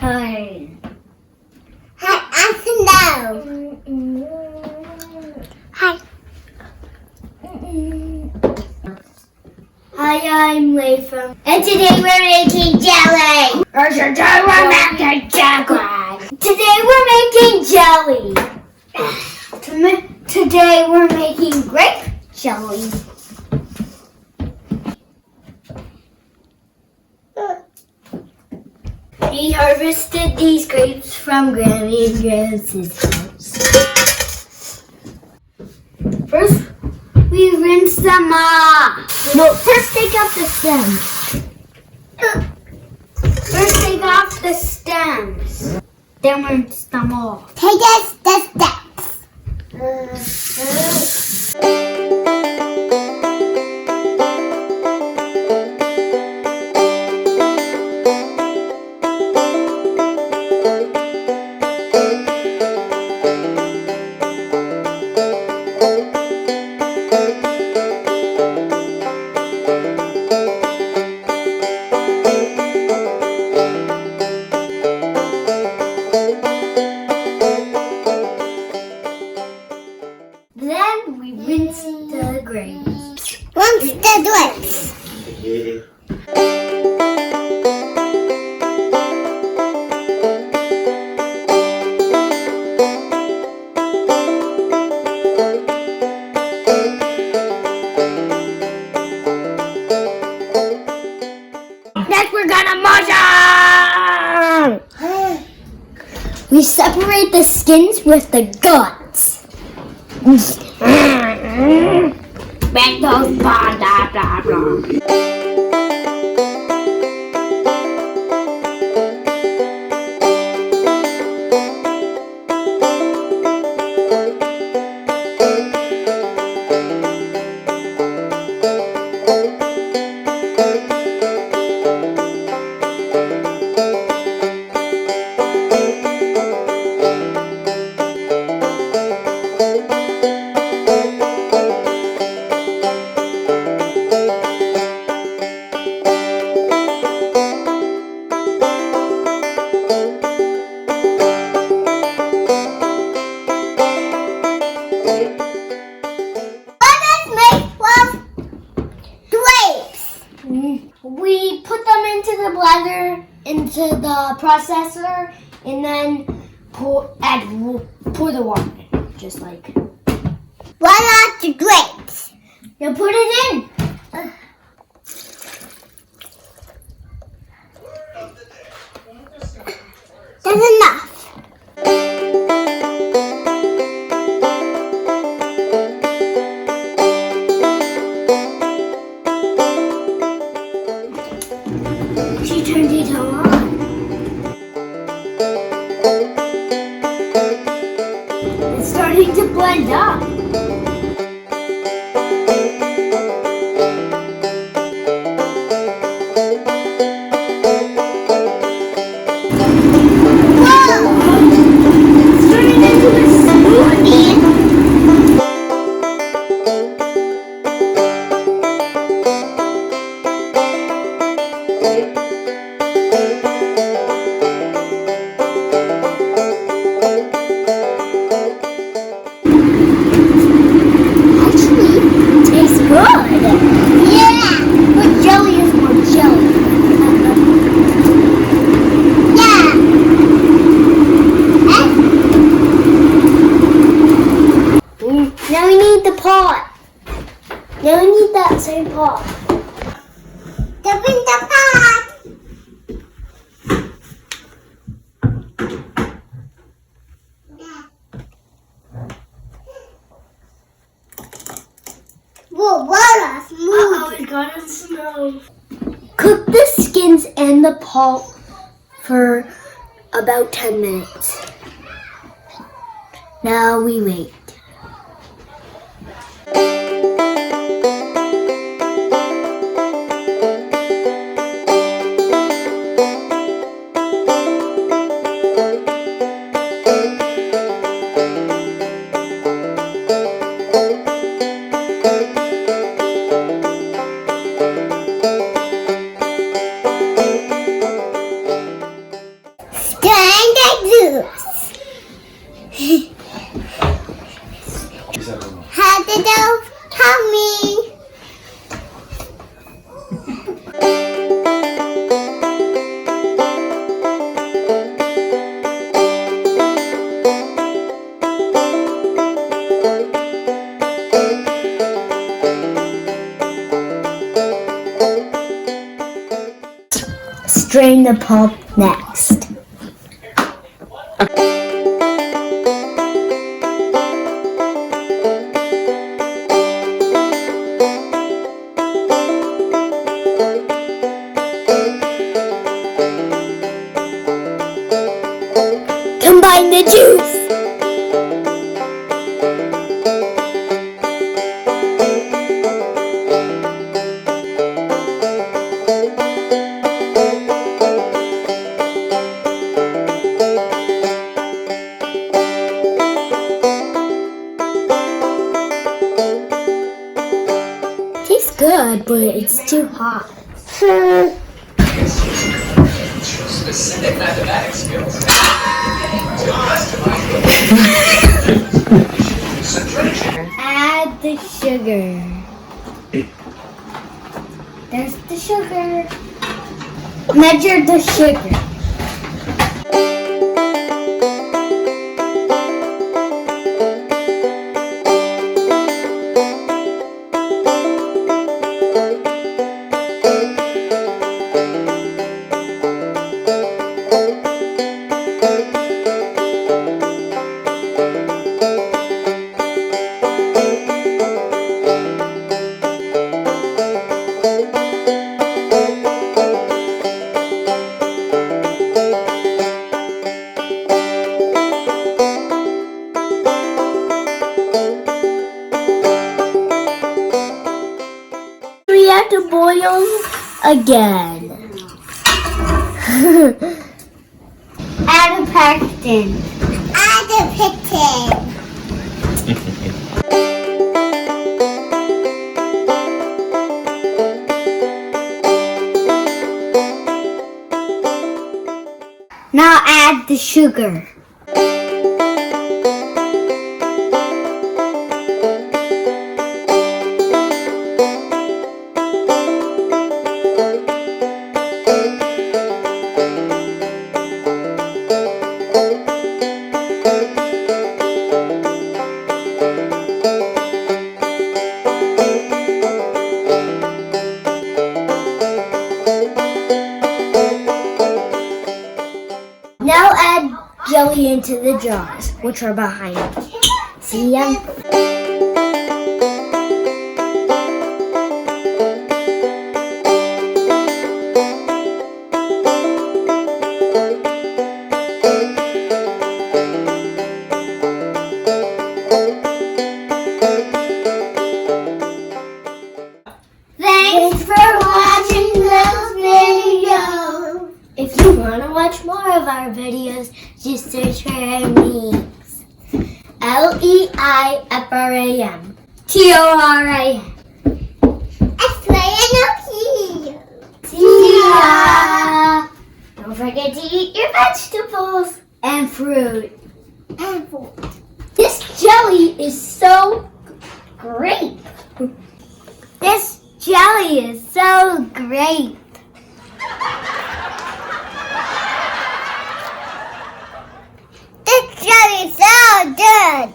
time. Hi, hello. Hi. Hi, I'm Leifram. And today we're making jelly. Today we're making jelly. Today we're making jelly. Today we're making grape jelly. We harvested these grapes from Granny and Grandpa's house. First, we rinse them off. No, first take off the stems. First take off the stems. Then rinse them off. Take us the steps. Then we rinse the grapes. Rinse the grapes. Next we're gonna mush them! We separate the skins with the guts. Make those blah blah blah blah. We put them into the blender, into the processor, and then pour the water in, just like. What are the grapes? Now put it in. That's enough. She turned it on. It's starting to blend up. It's turning into a smoothie. Tastes good. Yeah. But jelly is more jelly. Yeah. Now we need the pot. Now we need that same pot. Jump in the pot. Whoa, water smooth. It got it smooth. Cook the skins and the pulp for about 10 minutes. Now we wait. strain the pulp next. Combine the juice. Tastes good, but it's too hot. Specific mathematics skills. Add the sugar. There's the sugar. Measure the sugar. We have to boil again. Add a pectin. Add the picture. Now add the sugar. Now add jelly into the jars, which are behind me. See them? Thanks for watching this video. If you want to watch more of our videos, just search for our names. Leifram. TORIN. See ya! Don't forget to eat your vegetables and fruit. This jelly is so great. This jelly is so great. This jelly is so good.